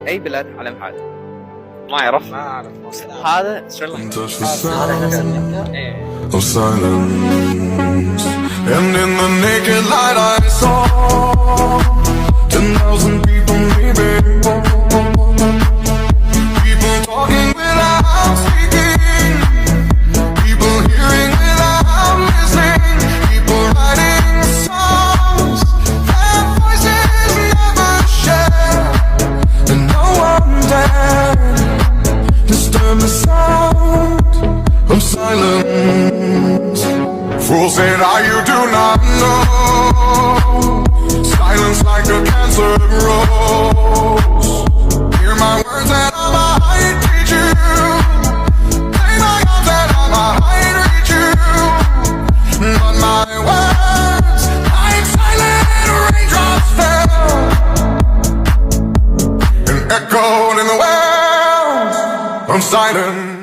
اي بلاد علم هذا؟ ما يعرف؟ ما اعرف. هذا سريلانكا. Touch the هذا هنا sound سريلانكا. ايه of silence, and in the naked light I saw 10,000 people leaving, people talking without speaking, people hearing without listening, people writing songs their voices never share, and no one dared disturb the sound of silence. Fools said, you do not know. Silence like a cancer grows. Hear my words and I might teach you. Play my arms and I might reach you. But my words, like silent raindrops fell and echoed in the wells of silence.